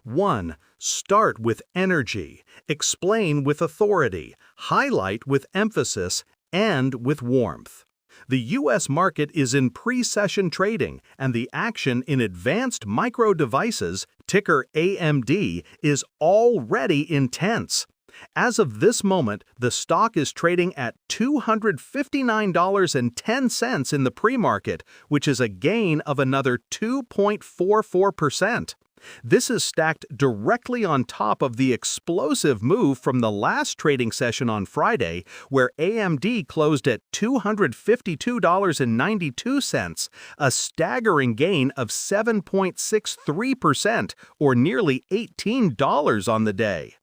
1. Start with energy, explain with authority, highlight with emphasis, and with warmth. The U.S. market is in pre-session trading, and the action in advanced micro devices, ticker AMD, is already intense. As of this moment, the stock is trading at $259.10 in the pre-market, which is a gain of another 2.44%. This is stacked directly on top of the explosive move from the last trading session on Friday, where AMD closed at $252.92, a staggering gain of 7.63%, or nearly $18 on the day.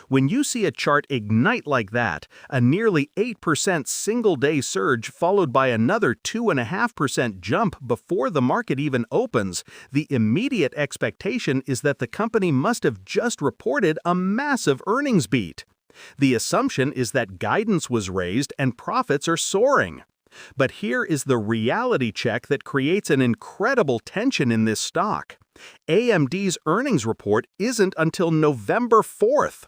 When you see a chart ignite like that, a nearly 8% single-day surge followed by another 2.5% jump before the market even opens, the immediate expectation is that the company must have just reported a massive earnings beat. The assumption is that guidance was raised and profits are soaring. But here is the reality check that creates an incredible tension in this stock. AMD's earnings report isn't until November 4th.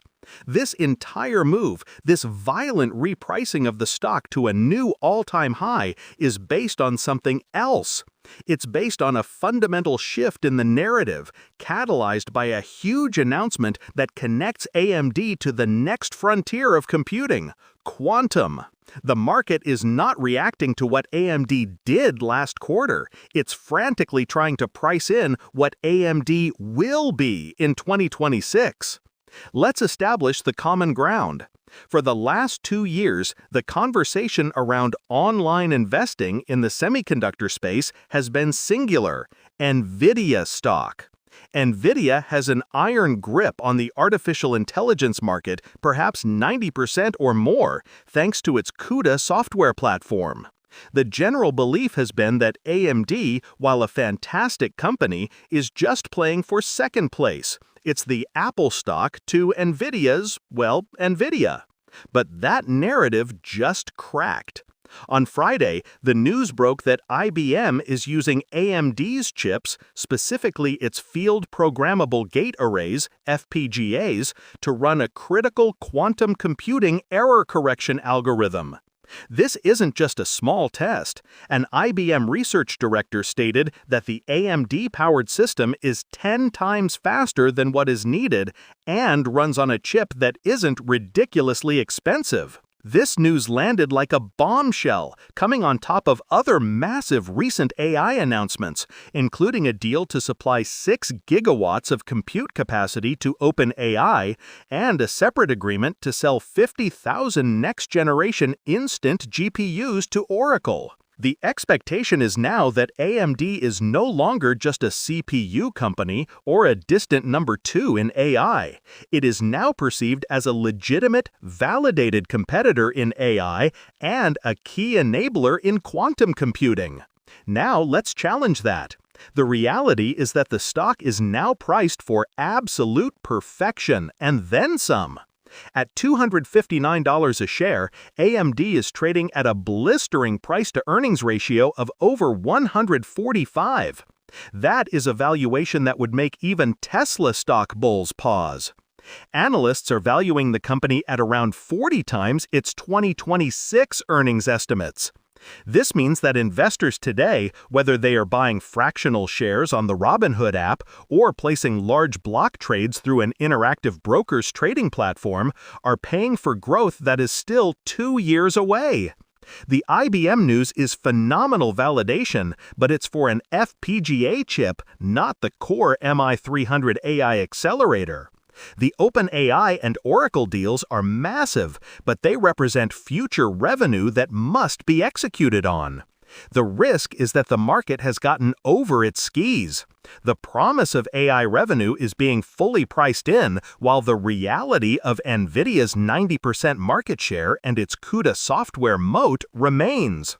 This entire move, this violent repricing of the stock to a new all-time high, is based on something else. It's based on a fundamental shift in the narrative, catalyzed by a huge announcement that connects AMD to the next frontier of computing: quantum. The market is not reacting to what AMD did last quarter. It's frantically trying to price in what AMD will be in 2026. Let's establish the common ground. For the last 2 years, the conversation around online investing in the semiconductor space has been singular: NVIDIA stock. NVIDIA has an iron grip on the artificial intelligence market, perhaps 90% or more, thanks to its CUDA software platform. The general belief has been that AMD, while a fantastic company, is just playing for second place. It's the Apple stock to NVIDIA's, well, NVIDIA. But that narrative just cracked. On Friday, the news broke that IBM is using AMD's chips, specifically its Field Programmable Gate Arrays, FPGAs, to run a critical quantum computing error correction algorithm. This isn't just a small test. An IBM research director stated that the AMD-powered system is 10 times faster than what is needed and runs on a chip that isn't ridiculously expensive. This news landed like a bombshell, coming on top of other massive recent AI announcements, including a deal to supply 6 gigawatts of compute capacity to OpenAI and a separate agreement to sell 50,000 next-generation instant GPUs to Oracle. The expectation is now that AMD is no longer just a CPU company or a distant number 2 in AI. It is now perceived as a legitimate, validated competitor in AI and a key enabler in quantum computing. Now let's challenge that. The reality is that the stock is now priced for absolute perfection and then some. At $259 a share, AMD is trading at a blistering price-to-earnings ratio of over 145. That is a valuation that would make even Tesla stock bulls pause. Analysts are valuing the company at around 40 times its 2026 earnings estimates. This means that investors today, whether they are buying fractional shares on the Robinhood app or placing large block trades through an interactive broker's trading platform, are paying for growth that is still 2 years away. The IBM news is phenomenal validation, but it's for an FPGA chip, not the core MI300 AI accelerator. The OpenAI and Oracle deals are massive, but they represent future revenue that must be executed on. The risk is that the market has gotten over its skis. The promise of AI revenue is being fully priced in, while the reality of NVIDIA's 90% market share and its CUDA software moat remains.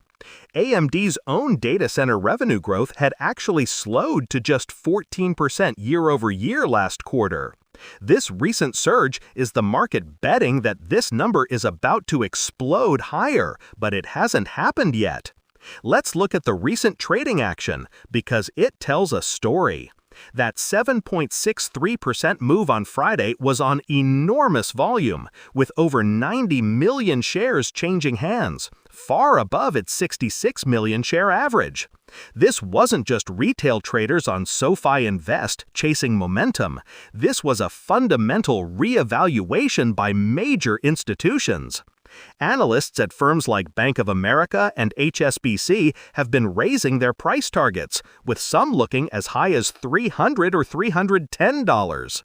AMD's own data center revenue growth had actually slowed to just 14% year-over-year last quarter. This recent surge is the market betting that this number is about to explode higher, but it hasn't happened yet. Let's look at the recent trading action, because it tells a story. That 7.63% move on Friday was on enormous volume, with over 90 million shares changing hands, far above its 66 million share average. This wasn't just retail traders on SoFi Invest chasing momentum. This was a fundamental reevaluation by major institutions. Analysts at firms like Bank of America and HSBC have been raising their price targets, with some looking as high as $300 or $310.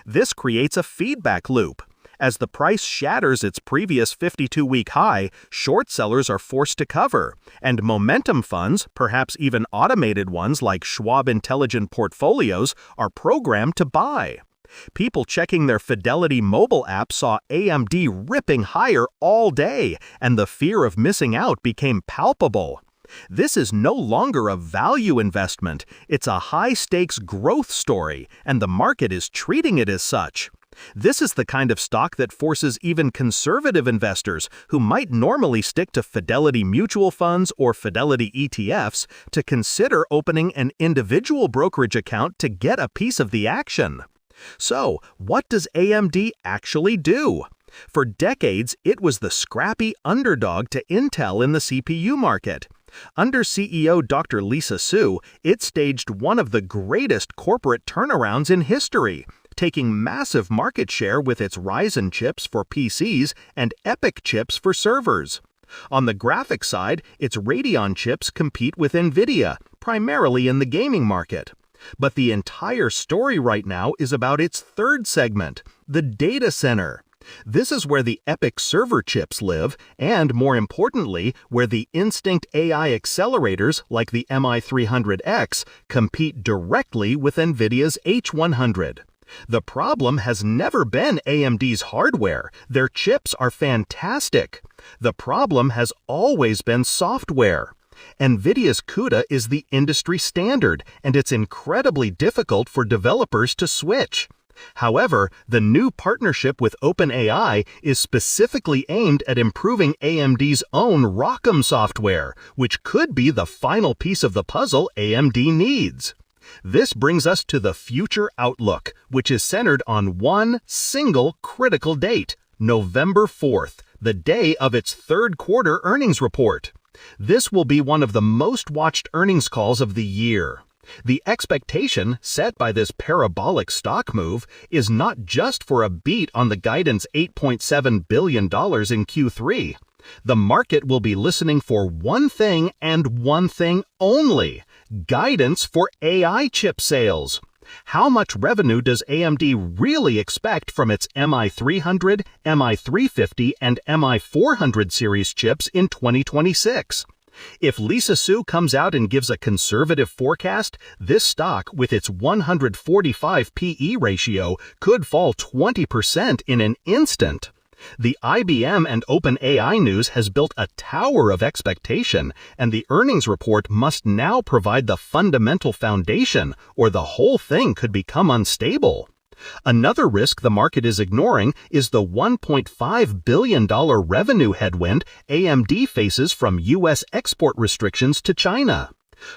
This creates a feedback loop. As the price shatters its previous 52-week high, short sellers are forced to cover, and momentum funds, perhaps even automated ones like Schwab Intelligent Portfolios, are programmed to buy. People checking their Fidelity mobile app saw AMD ripping higher all day, and the fear of missing out became palpable. This is no longer a value investment, it's a high-stakes growth story, and the market is treating it as such. This is the kind of stock that forces even conservative investors who might normally stick to Fidelity mutual funds or Fidelity ETFs to consider opening an individual brokerage account to get a piece of the action. So, what does AMD actually do? For decades, it was the scrappy underdog to Intel in the CPU market. Under CEO Dr. Lisa Su, it staged one of the greatest corporate turnarounds in history, taking massive market share with its Ryzen chips for PCs and EPYC chips for servers. On the graphics side, its Radeon chips compete with NVIDIA, primarily in the gaming market. But the entire story right now is about its third segment, the data center. This is where the EPYC server chips live, and more importantly, where the Instinct AI accelerators like the MI300X compete directly with NVIDIA's H100. The problem has never been AMD's hardware. Their chips are fantastic. The problem has always been software. NVIDIA's CUDA is the industry standard, and it's incredibly difficult for developers to switch. However, the new partnership with OpenAI is specifically aimed at improving AMD's own ROCm software, which could be the final piece of the puzzle AMD needs. This brings us to the future outlook, which is centered on one single critical date, November 4th, the day of its third quarter earnings report. This will be one of the most watched earnings calls of the year. The expectation set by this parabolic stock move is not just for a beat on the guidance $8.7 billion in Q3. The market will be listening for one thing and one thing only: guidance for AI chip sales. How much revenue does AMD really expect from its MI300, MI350, and MI400 series chips in 2026? If Lisa Su comes out and gives a conservative forecast, this stock, with its 145 PE ratio, could fall 20% in an instant. The IBM and OpenAI news has built a tower of expectation, and the earnings report must now provide the fundamental foundation, or the whole thing could become unstable. Another risk the market is ignoring is the $1.5 billion revenue headwind AMD faces from U.S. export restrictions to China.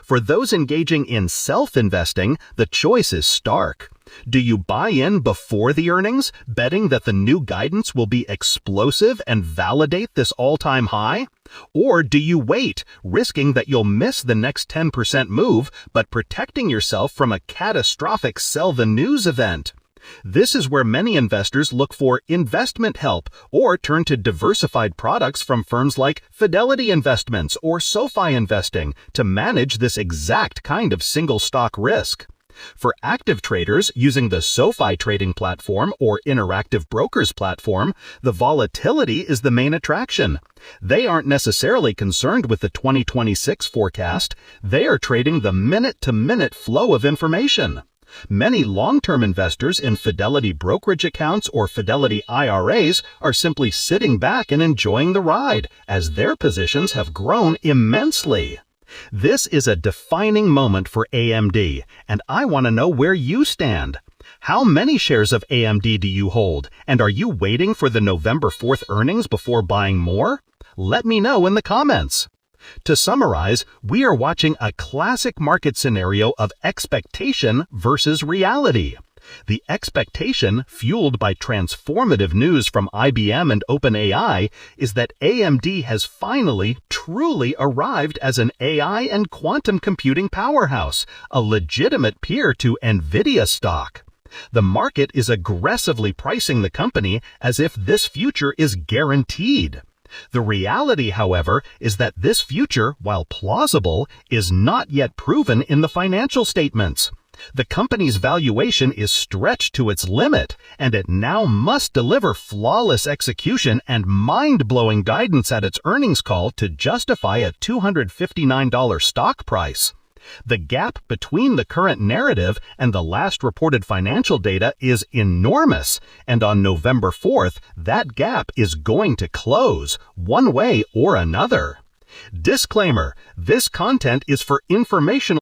For those engaging in self-investing, the choice is stark. Do you buy in before the earnings, betting that the new guidance will be explosive and validate this all-time high? Or do you wait, risking that you'll miss the next 10% move, but protecting yourself from a catastrophic sell-the-news event? This is where many investors look for investment help or turn to diversified products from firms like Fidelity Investments or SoFi Investing to manage this exact kind of single-stock risk. For active traders using the SoFi trading platform or Interactive Brokers platform, the volatility is the main attraction. They aren't necessarily concerned with the 2026 forecast. They are trading the minute-to-minute flow of information. Many long-term investors in Fidelity brokerage accounts or Fidelity IRAs are simply sitting back and enjoying the ride, as their positions have grown immensely. This is a defining moment for AMD, and I want to know where you stand. How many shares of AMD do you hold, and are you waiting for the November 4th earnings before buying more? Let me know in the comments. To summarize, we are watching a classic market scenario of expectation versus reality. The expectation, fueled by transformative news from IBM and OpenAI, is that AMD has finally, truly arrived as an AI and quantum computing powerhouse, a legitimate peer to NVIDIA stock. The market is aggressively pricing the company as if this future is guaranteed. The reality, however, is that this future, while plausible, is not yet proven in the financial statements. The company's valuation is stretched to its limit, and it now must deliver flawless execution and mind-blowing guidance at its earnings call to justify a $259 stock price. The gap between the current narrative and the last reported financial data is enormous, and on November 4th, that gap is going to close, one way or another. Disclaimer: this content is for informational